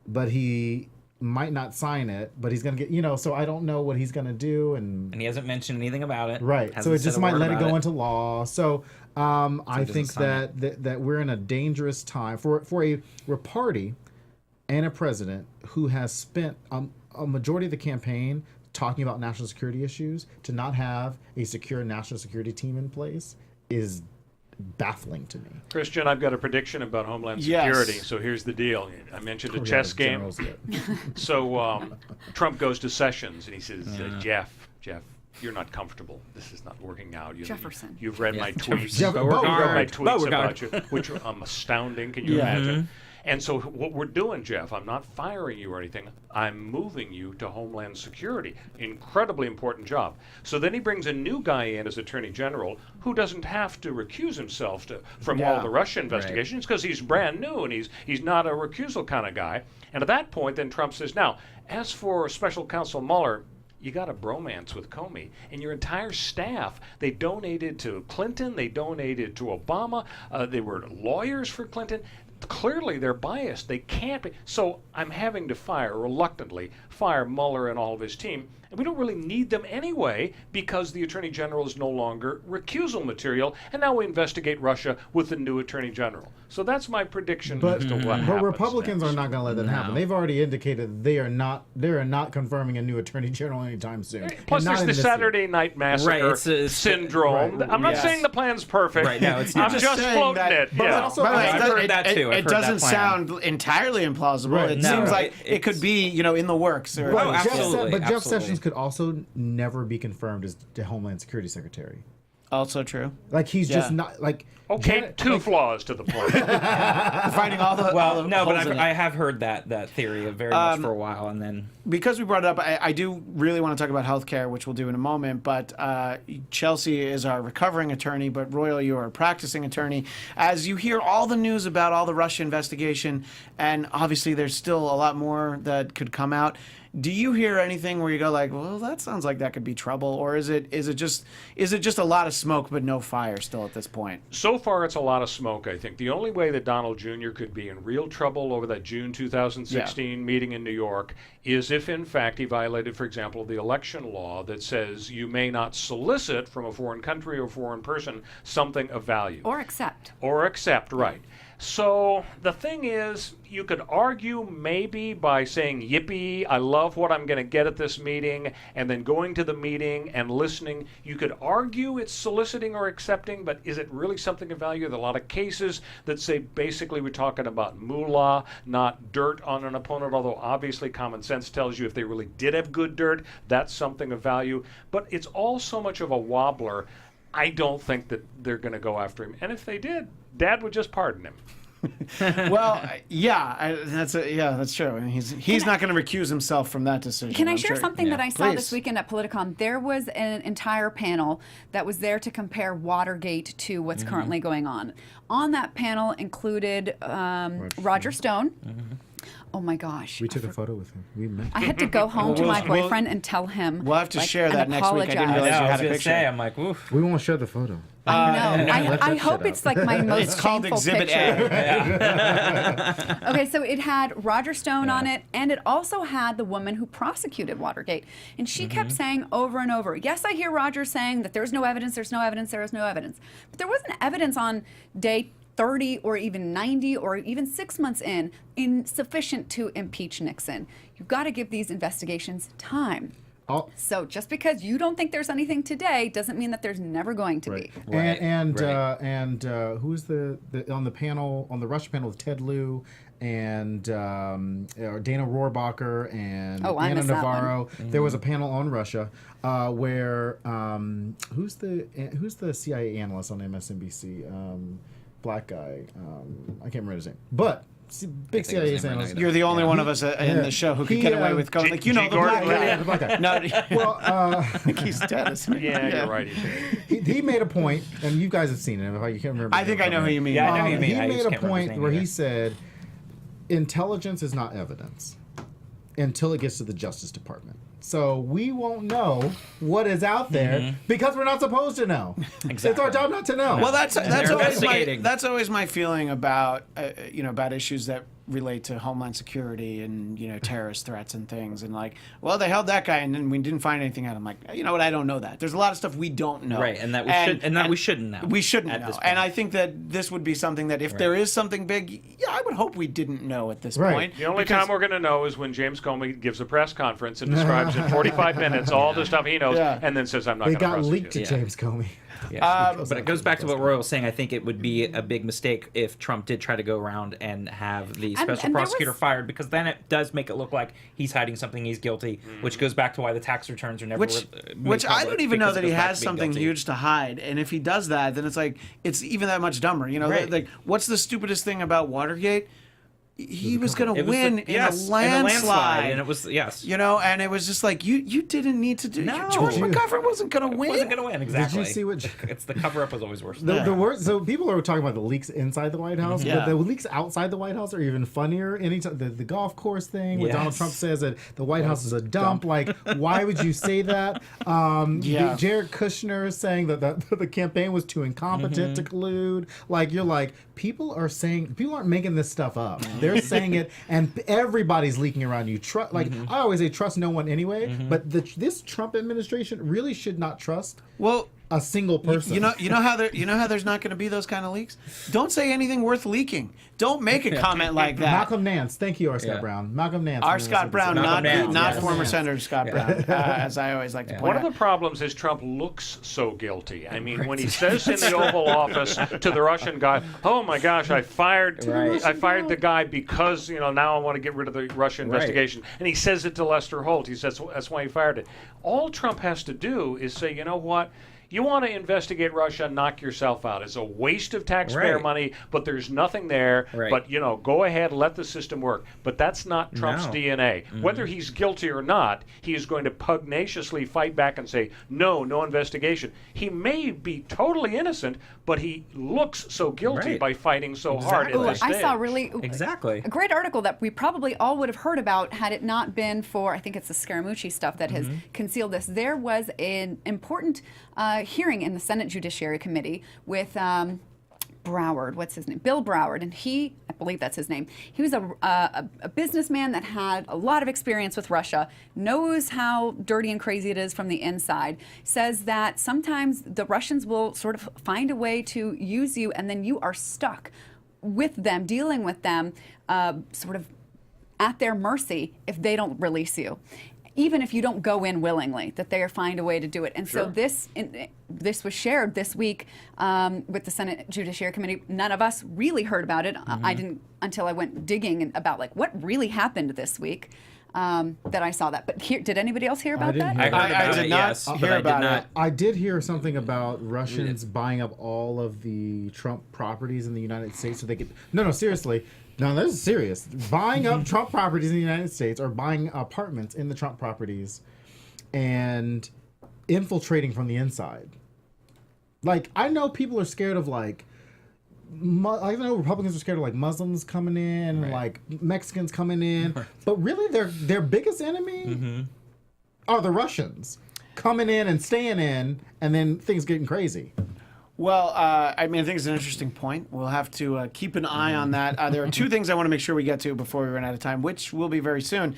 but he might not sign it, but he's going to get, so I don't know what he's going to do. And he hasn't mentioned anything about it. Right. So it just might let it go into law. So I think that we're in a dangerous time for a party and a president who has spent a majority of the campaign talking about national security issues. To not have a secure national security team in place is baffling to me. Christian, I've got a prediction about Homeland Security. So here's the deal. I mentioned a chess game. So Trump goes to Sessions and he says, Jeff, you're not comfortable. This is not working out. Jefferson. You've read my tweets. You've read my tweets about you, which are astounding. Can you imagine? And so what we're doing, Jeff, I'm not firing you or anything. I'm moving you to Homeland Security. Incredibly important job. So then he brings a new guy in as Attorney General who doesn't have to recuse himself from all the Russia investigations because he's brand new and he's not a recusal kind of guy. And at that point, then Trump says, now, as for Special Counsel Mueller, you got a bromance with Comey, and your entire staff, they donated to Clinton, they donated to Obama, they were lawyers for Clinton. Clearly they're biased. They can't be. So I'm having to reluctantly fire Mueller and all of his team. And we don't really need them anyway because the Attorney General is no longer recusal material. And now we investigate Russia with the new Attorney General. So that's my prediction as to what happens. But Republicans next. are not going to let that happen. They've already indicated they are not confirming a new Attorney General anytime soon. Plus, there's the Saturday Night Massacre syndrome. I'm not saying the plan's perfect. Right, no, it's not. I'm just floating it. But also, I've heard that too. It doesn't sound entirely implausible. Right. It seems like it could be, in the works. Or, absolutely. Jeff Sessions could also never be confirmed as the Homeland Security Secretary. Also true. Like he's just not like. Okay, two flaws to the point. Finding all the I have heard that theory very much for a while, and then because we brought it up, I do really want to talk about healthcare, which we'll do in a moment. But Chelsea is our recovering attorney, but Royal, you are a practicing attorney. As you hear all the news about all the Russia investigation, and obviously there's still a lot more that could come out. Do you hear anything where you go like, well, that sounds like that could be trouble, or is it just a lot of smoke but no fire still at this point? So far, it's a lot of smoke, I think. The only way that Donald Jr. could be in real trouble over that June 2016 meeting in New York is if, in fact, he violated, for example, the election law that says you may not solicit from a foreign country or foreign person something of value. Or accept. Right. So the thing is, you could argue maybe by saying, yippee, I love what I'm going to get at this meeting, and then going to the meeting and listening. You could argue it's soliciting or accepting, but is it really something of value? There are a lot of cases that say basically we're talking about moolah, not dirt on an opponent, although obviously common sense tells you if they really did have good dirt, that's something of value. But it's all so much of a wobbler, I don't think that they're going to go after him. And if they did, Dad would just pardon him. Well, that's true. I mean, he's not going to recuse himself from that decision. Can I share something that I saw Please. this weekend at Politicon? There was an entire panel that was there to compare Watergate to what's currently going on. On that panel included Roger Stone. Oh my gosh. We took a photo with him. We met. I had to go home to my boyfriend and tell him. We'll have to share that next week. I didn't realize you had a picture. I'm like, oof. We won't share the photo. I know. I hope it's like my most It's called shameful Exhibit picture. A. Okay, so it had Roger Stone on it, and it also had the woman who prosecuted Watergate. And she kept saying over and over, yes, I hear Roger saying that there's no evidence, there's no evidence, there is no evidence. But there wasn't evidence on day 30 or even 90 or even 6 months in sufficient to impeach Nixon. You've got to give these investigations time. So just because you don't think there's anything today doesn't mean that there's never going to be. Right. And who's the on the panel, on the Russia panel with Ted Lieu and Dana Rohrabacher and Oh, I Anna missed that one. Navarro. There was a panel on Russia where who's the CIA analyst on MSNBC? Black guy. I can't remember his name, but big CIA his name right analyst. now. You're the only one of us in the show who could get away with going, like, you know, G. the black Gordon guy. The black guy. No, Well, I think he's dead, isn't he? Yeah, you're right. he made a point, and you guys have seen it. If you can't remember, I think I know who you mean. Yeah, I know who you mean. He I made just a can't remember his point name where either. he said, "Intelligence is not evidence until it gets to the Justice Department." So we won't know what is out there because we're not supposed to know. It's our job not to know. Well, that's they're investigating. always my feeling about about issues that relate to Homeland Security and terrorist threats and things, and like, well, they held that guy and then we didn't find anything out. I'm like, you know what? I don't know that. There's a lot of stuff we don't know, Right, and that we shouldn't know. We shouldn't at know. this And point. I think that this would be something that if there is something big, I would hope we didn't know at this Right. point. The only time we're going to know is when James Comey gives a press conference and describes in 45 minutes all the stuff he knows, Yeah. and then says, "I'm not They going to got prosecute." leaked to James Comey. But it goes back to what Roy was saying. I think it would be a big mistake if Trump did try to go around and have the special and there prosecutor was- fired, because then it does make it look like he's hiding something, he's guilty, which goes back to why the tax returns are never Which made I don't public, even know because that it he goes back has to being something guilty. huge to hide. And if he does that, then it's like, it's even that much dumber. Right. Like, what's the stupidest thing about Watergate? He was going to It was win the- in yes, a landslide. and it was And it was just like, you didn't need to do. No. George Did you- McGovern wasn't going to win. wasn't going to win exactly. see what- It's the cover up was always worse. The worst. So people are talking about the leaks inside the White House, Yeah. but the leaks outside the White House are even funnier. Anytime the golf course thing, where Donald Yes. Trump says that the White House is a dump. Like, why would you say that? Yeah. Jared Kushner saying that the campaign was too incompetent to collude. Like, you're like, people aren't making this stuff up. They're saying it, and everybody's leaking around you. I always say, trust no one anyway. But this Trump administration really should not trust Well, a single person. you know how there's not going to be those kind of leaks. Don't say anything worth leaking. Don't make a comment like that. Malcolm Nance, thank you, R. Scott Brown. Malcolm Nance. Our Scott Brown, Malcolm Nance, not yes. former Senator Scott Brown, as I always like to point One out. of the problems is Trump looks so guilty. I mean, when he says in the Oval Office to the Russian guy, "Oh my gosh, I fired the guy because now I want to get rid of the Russia investigation," and he says it to Lester Holt. He says that's why he fired it. All Trump has to do is say, "You know what? You want to investigate Russia, knock yourself out. It's a waste of taxpayer money, but there's nothing there. Right. But, go ahead, let the system work." But that's not Trump's DNA. Whether he's guilty or not, he is going to pugnaciously fight back and say, no investigation. He may be totally innocent, but he looks so guilty Right. by fighting so hard at Ooh, this I stage. saw really Exactly. a great article that we probably all would have heard about had it not been for, I think it's the Scaramucci stuff that has concealed this. There was an important hearing in the Senate Judiciary Committee with Broward, what's his name? Bill Broward, and I believe that's his name. He was a businessman that had a lot of experience with Russia, knows how dirty and crazy it is from the inside, says that sometimes the Russians will sort of find a way to use you, and then you are stuck with them, dealing with them, sort of at their mercy if they don't release you. Even if you don't go in willingly, that they find a way to do it. And so this was shared this week with the Senate Judiciary Committee. None of us really heard about it. I didn't until I went digging about what really happened this week. That I saw that. But did anybody else hear about that? I heard I about did it, not yes, hear but I did about not. it. I did hear something about Russians buying up all of the Trump properties in the United States so they could. No, seriously. No, this is serious. Buying up Trump properties in the United States or buying apartments in the Trump properties and infiltrating from the inside. Like, I know people are scared of I know Republicans are scared of Muslims coming in and Mexicans coming in, but really their biggest enemy are the Russians coming in and staying in, and then things getting crazy. Well, I think it's an interesting point. We'll have to keep an eye on that. There are two things I want to make sure we get to before we run out of time, which will be very soon.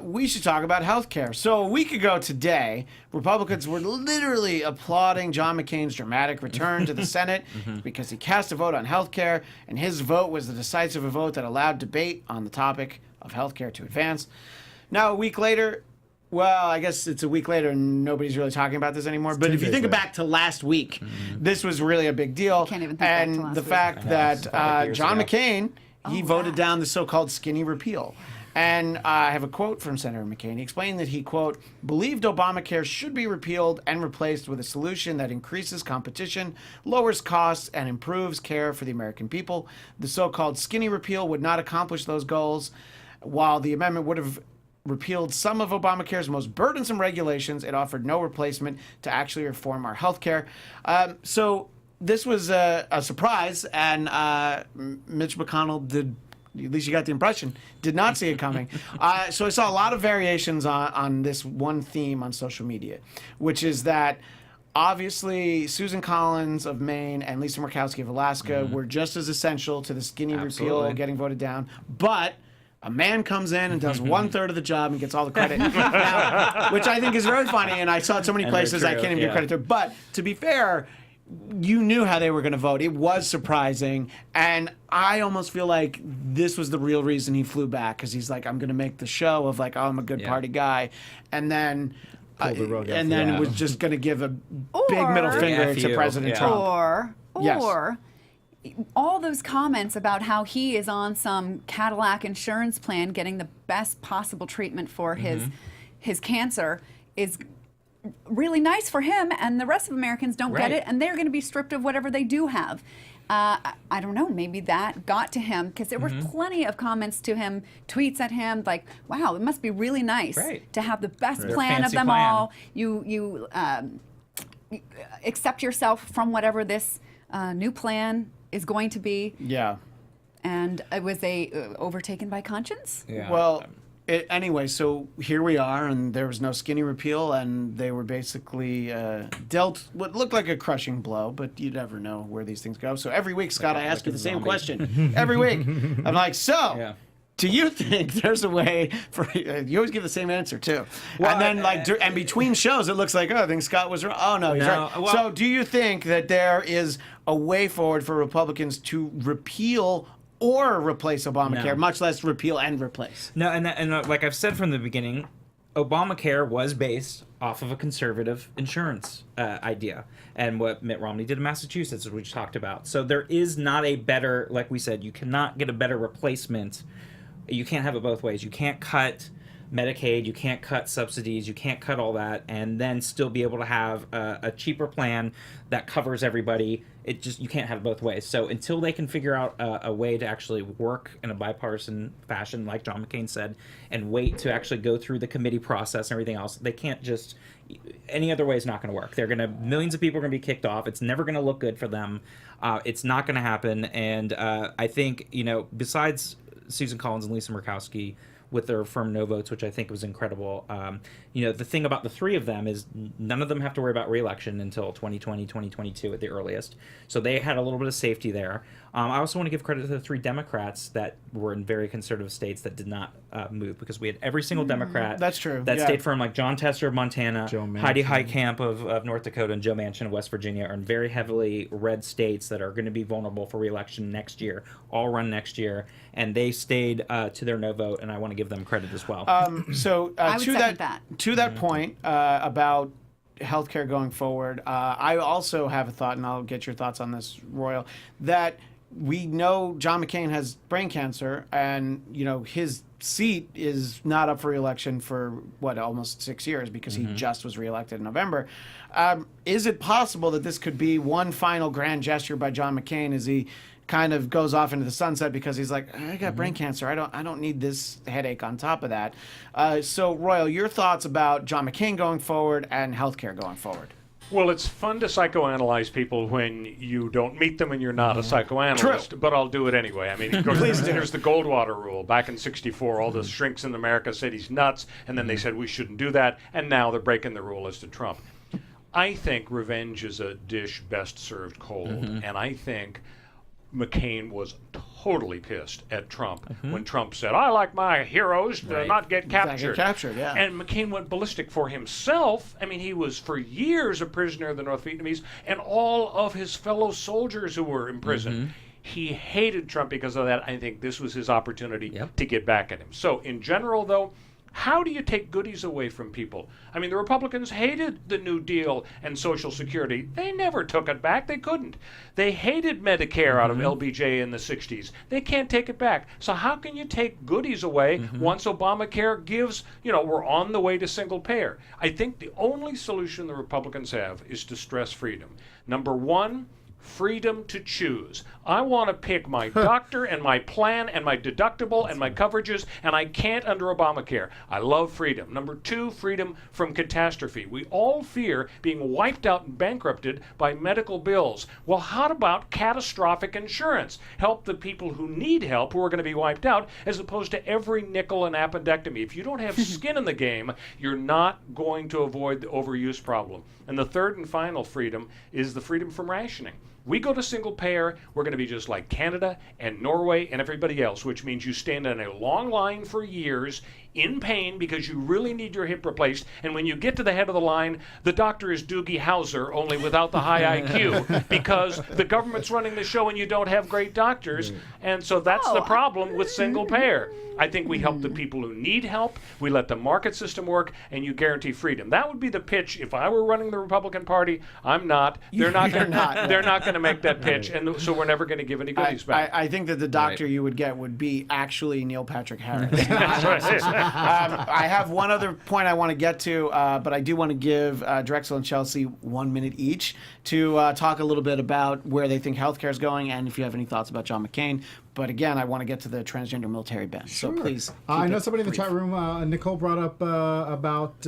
We should talk about health care. So a week ago today, Republicans were literally applauding John McCain's dramatic return to the Senate because he cast a vote on health care, and his vote was the decisive vote that allowed debate on the topic of health care to advance. Now, a week later, Well, I guess it's a week later and nobody's really talking about this anymore. But if you think back to last week, this was really a big deal. Can't even think back to and last the week. fact that John ago. McCain, he voted down the so-called skinny repeal. And I have a quote from Senator McCain. He explained that he, quote, believed Obamacare should be repealed and replaced with a solution that increases competition, lowers costs, and improves care for the American people. The so-called skinny repeal would not accomplish those goals. While the amendment would have repealed some of Obamacare's most burdensome regulations, it offered no replacement to actually reform our health care. So this was a surprise, and Mitch McConnell did, at least you got the impression, did not see it coming. So I saw a lot of variations on this one theme on social media, which is that obviously Susan Collins of Maine and Lisa Murkowski of Alaska were just as essential to the skinny repeal getting voted down, but a man comes in and does 1/3 of the job and gets all the credit, now, which I think is very funny, and I saw it so many places I can't even give credit to. But to be fair, you knew how they were going to vote. It was surprising, and I almost feel like this was the real reason he flew back, because he's like, I'm going to make the show of like, oh, I'm a good party guy, and then was just going to give a big middle finger to President Trump. Or all those comments about how he is on some Cadillac insurance plan getting the best possible treatment for his cancer is really nice for him, and the rest of Americans don't get it, and they're going to be stripped of whatever they do have. I don't know, maybe that got to him, because there were plenty of comments to him, tweets at him, like, wow, it must be really nice to have the best plan of them all. You accept yourself from whatever this new plan is going to be. Yeah. And it was overtaken by conscience? Yeah. Well, anyway, so here we are, and there was no skinny repeal, and they were basically dealt what looked like a crushing blow, but you never know where these things go. So every week, Scott, I ask you the same question. Every week. I'm like, do you think there's a way for you always give the same answer too? Well, and then and between shows it looks like, oh, I think Scott was wrong. Oh no, he's right. Well, so do you think that there is a way forward for Republicans to repeal or replace Obamacare, much less repeal and replace? No, and like I've said from the beginning, Obamacare was based off of a conservative insurance idea, and what Mitt Romney did in Massachusetts, as we just talked about. So there is not a better, like we said, you cannot get a better replacement. You can't have it both ways. You can't cut Medicaid, you can't cut subsidies, you can't cut all that, and then still be able to have a cheaper plan that covers everybody. You can't have it both ways. So until they can figure out a way to actually work in a bipartisan fashion, like John McCain said, and wait to actually go through the committee process and everything else, they can't just. Any other way is not going to work. Millions of people are going to be kicked off. It's never going to look good for them. It's not going to happen. And I think, besides Susan Collins and Lisa Murkowski with their firm no votes, which I think was incredible. The thing about the three of them is none of them have to worry about re-election until 2020, 2022 at the earliest. So they had a little bit of safety there. I also want to give credit to the three Democrats that were in very conservative states that did not move, because we had every single Democrat That's true. that stayed firm, like John Tester of Montana, Heidi Heitkamp of North Dakota, and Joe Manchin of West Virginia, are in very heavily red states that are going to be vulnerable for re-election next year, all run next year, and they stayed to their no vote, and I want to give them credit as well. To that point about healthcare going forward, I also have a thought, and I'll get your thoughts on this, Royal, that we know John McCain has brain cancer, and his seat is not up for re-election for almost 6 years, because he just was re-elected in November. Is it possible that this could be one final grand gesture by John McCain as he kind of goes off into the sunset, because he's like, I got brain cancer. I don't need this headache on top of that. So, Royal, your thoughts about John McCain going forward and healthcare going forward? Well, it's fun to psychoanalyze people when you don't meet them and you're not a psychoanalyst, but I'll do it anyway. I mean, of course, there's the Goldwater rule. Back in '64, all the shrinks in America said he's nuts, and then they said we shouldn't do that, and now they're breaking the rule as to Trump. I think revenge is a dish best served cold, and I think McCain was totally pissed at Trump when Trump said, I like my heroes to not get captured. And McCain went ballistic for himself. I mean, he was for years a prisoner of the North Vietnamese, and all of his fellow soldiers who were in prison. He hated Trump because of that. I think this was his opportunity to get back at him. So in general, though, How do you take goodies away from people? I mean, the Republicans hated the New Deal and Social Security. They never took it back. They couldn't. They hated Medicare out of LBJ in the 60s. They can't take it back. So how can you take goodies away once Obamacare gives, we're on the way to single payer? I think the only solution the Republicans have is to stress freedom. Number one, freedom to choose. I want to pick my doctor and my plan and my deductible and my coverages, and I can't under Obamacare. I love freedom. Number two, freedom from catastrophe. We all fear being wiped out and bankrupted by medical bills. Well, how about catastrophic insurance? Help the people who need help, who are going to be wiped out, as opposed to every nickel and appendectomy. If you don't have skin in the game, you're not going to avoid the overuse problem. And the third and final freedom is the freedom from rationing. We go to single payer, we're going to be just like Canada and Norway and everybody else, which means you stand in a long line for years in pain because you really need your hip replaced. And when you get to the head of the line, the doctor is Doogie Howser, only without the high IQ, because the government's running the show and you don't have great doctors. And so that's the problem with single payer. I think we help the people who need help, we let the market system work, and you guarantee freedom. That would be the pitch if I were running the Republican Party. I'm not. They're not going to make that pitch, and so we're never going to give any goodies back. I think that the doctor you would get would be actually Neil Patrick Harris. I have one other point I want to get to, but I do want to give Drexel and Chelsea 1 minute each to talk a little bit about where they think healthcare is going, and if you have any thoughts about John McCain. But again, I want to get to the transgender military ban. So please. I know somebody in the chat room, Nicole, brought up about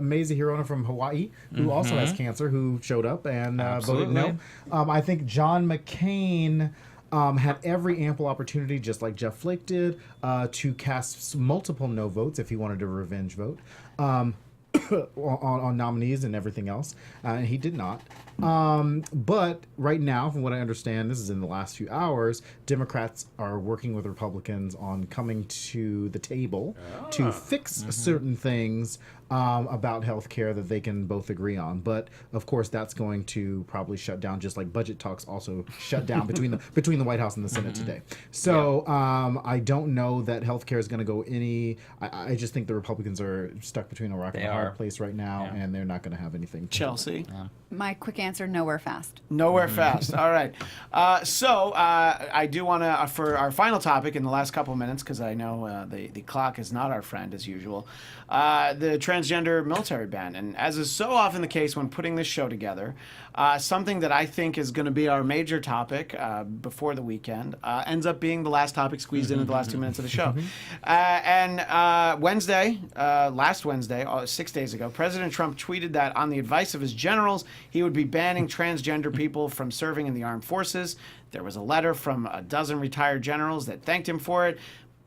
Maisie Hirona from Hawaii, who also has cancer, who showed up and voted no. I think John McCain had every ample opportunity, just like Jeff Flake did, to cast multiple no votes if he wanted a revenge vote. On nominees and everything else, and he did not. But right now, from what I understand, this is in the last few hours, Democrats are working with Republicans on coming to the table to fix certain things about health care that they can both agree on. But of course, that's going to probably shut down, just like budget talks also shut down between the White House and the Senate today. So I don't know that health care is going to go any. I just think the Republicans are stuck between a rock and a hard place right now, and they're not going to have anything. Chelsea? My quick answer, nowhere fast. Nowhere fast. All right. So I do want to, for our final topic in the last couple of minutes, because I know the clock is not our friend as usual, the transgender military ban. And as is so often the case when putting this show together, something that I think is going to be our major topic before the weekend ends up being the last topic squeezed into the last 2 minutes of the show. And last Wednesday, 6 days ago, President Trump tweeted that on the advice of his generals, he would be banning transgender people from serving in the armed forces. There was a letter from a dozen retired generals that thanked him for it.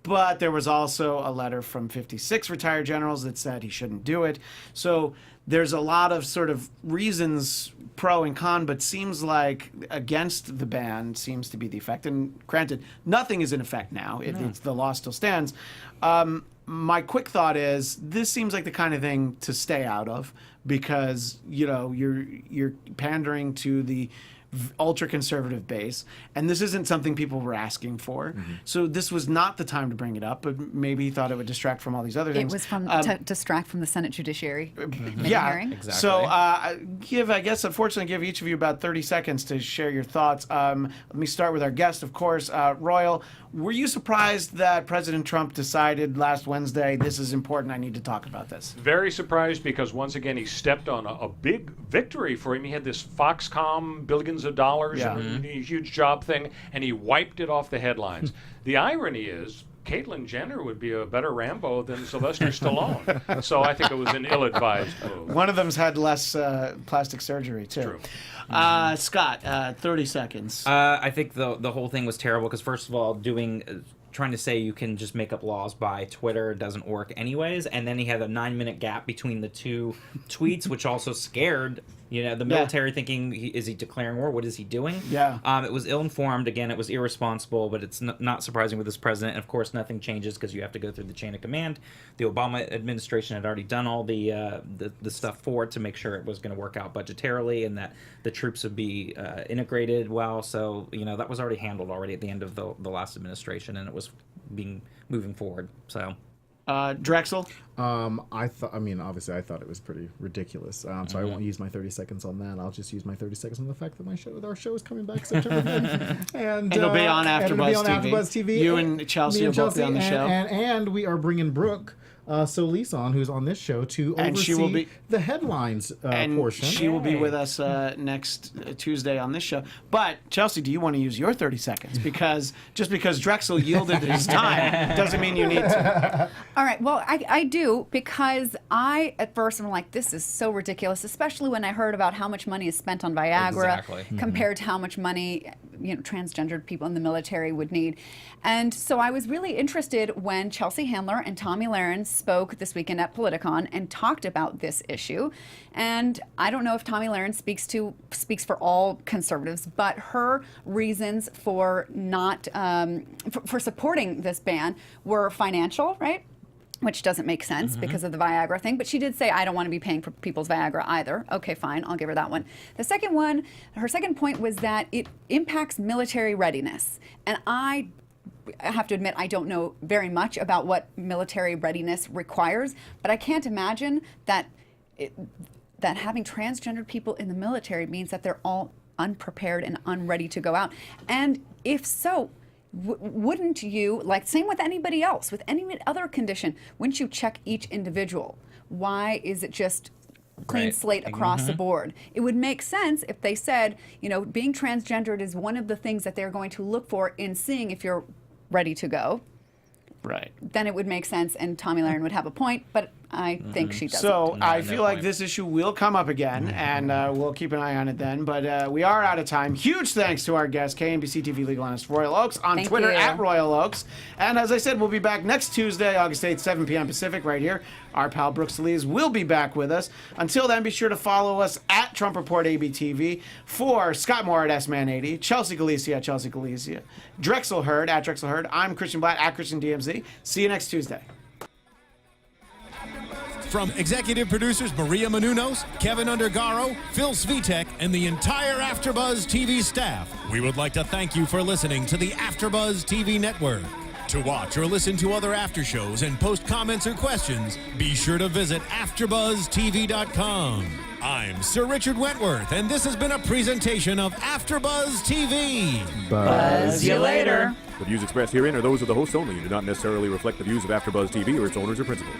But there was also a letter from 56 retired generals that said he shouldn't do it. So there's a lot of sort of reasons, pro and con, but seems like against the ban seems to be the effect. And granted, nothing is in effect now. The law still stands. My quick thought is this seems like the kind of thing to stay out of because, you're pandering to the ultra-conservative base, and this isn't something people were asking for. So this was not the time to bring it up, but maybe he thought it would distract from all these other things. It was to distract from the Senate Judiciary hearing. Exactly. So unfortunately, give each of you about 30 seconds to share your thoughts. Let me start with our guest, of course. Royal, were you surprised that President Trump decided last Wednesday, this is important, I need to talk about this? Very surprised because once again he stepped on a big victory for him. He had this Foxconn billions of dollars and a huge job thing, and he wiped it off the headlines. The irony is Caitlyn Jenner would be a better Rambo than Sylvester Stallone. So I think it was an ill-advised move. One of them's had less plastic surgery, too. True. Scott, 30 seconds. I think the whole thing was terrible because, first of all, trying to say you can just make up laws by Twitter doesn't work anyways, and then he had a 9-minute gap between the two tweets, which also scared the military, thinking is he declaring war? What is he doing? It was ill-informed. Again, it was irresponsible, but it's not surprising with this president. And of course, nothing changes because you have to go through the chain of command. The Obama administration had already done all the stuff for it to make sure it was going to work out budgetarily and that the troops would be integrated well. So that was already handled already at the end of the last administration, and it was moving forward. So. Drexel? Obviously, I thought it was pretty ridiculous. So I won't use my 30 seconds on that. I'll just use my 30 seconds on the fact that our show is coming back September 9th. And it'll be on AfterBuzz TV. You and Chelsea will both be on the show. And we are bringing Brooke Solis on, who's on this show, to oversee the headlines portion. She will be with us next Tuesday on this show. But, Chelsea, do you want to use your 30 seconds? Because just because Drexel yielded his time doesn't mean you need to. All right. Well, I do, because at first am like, this is so ridiculous, especially when I heard about how much money is spent on Viagra compared to how much money transgendered people in the military would need. And so I was really interested when Chelsea Handler and Tomi Lahren spoke this weekend at Politicon and talked about this issue. And I don't know if Tomi Lahren speaks for all conservatives, but her reasons for not for supporting this ban were financial, right? Which doesn't make sense because of the Viagra thing. But she did say, I don't want to be paying for people's Viagra either. Okay, fine, I'll give her that one. The second one, her second point was that it impacts military readiness. And I have to admit, I don't know very much about what military readiness requires, but I can't imagine that that having transgendered people in the military means that they're all unprepared and unready to go out. And if so, wouldn't you, like same with anybody else, with any other condition, wouldn't you check each individual? Why is it just clean slate across the board? It would make sense if they said, being transgendered is one of the things that they're going to look for in seeing if you're ready to go. Right. Then it would make sense, and Tomi Lahren would have a point, but I think she doesn't. So I feel like this issue will come up again, and we'll keep an eye on it then. But we are out of time. Huge thanks to our guest, KNBC TV legal analyst Royal Oakes, on Twitter at Royal Oakes. And as I said, we'll be back next Tuesday, August 8th, 7 p.m. Pacific, right here. Our pal Brooke Solis will be back with us. Until then, be sure to follow us at Trump Report ABTV. For Scott Moore at SMan80, Chelsea Galicia at Chelsea Galicia, Drexel Hurd at Drexel Hurd. I'm Christian Bladt at Christian DMZ. See you next Tuesday. From executive producers Maria Menounos, Kevin Undergaro, Phil Svitek, and the entire AfterBuzz TV staff, we would like to thank you for listening to the AfterBuzz TV network. To watch or listen to other after shows and post comments or questions, be sure to visit AfterBuzzTV.com. I'm Sir Richard Wentworth, and this has been a presentation of AfterBuzz TV. Buzz you later. The views expressed herein are those of the hosts only and do not necessarily reflect the views of AfterBuzz TV or its owners or principals.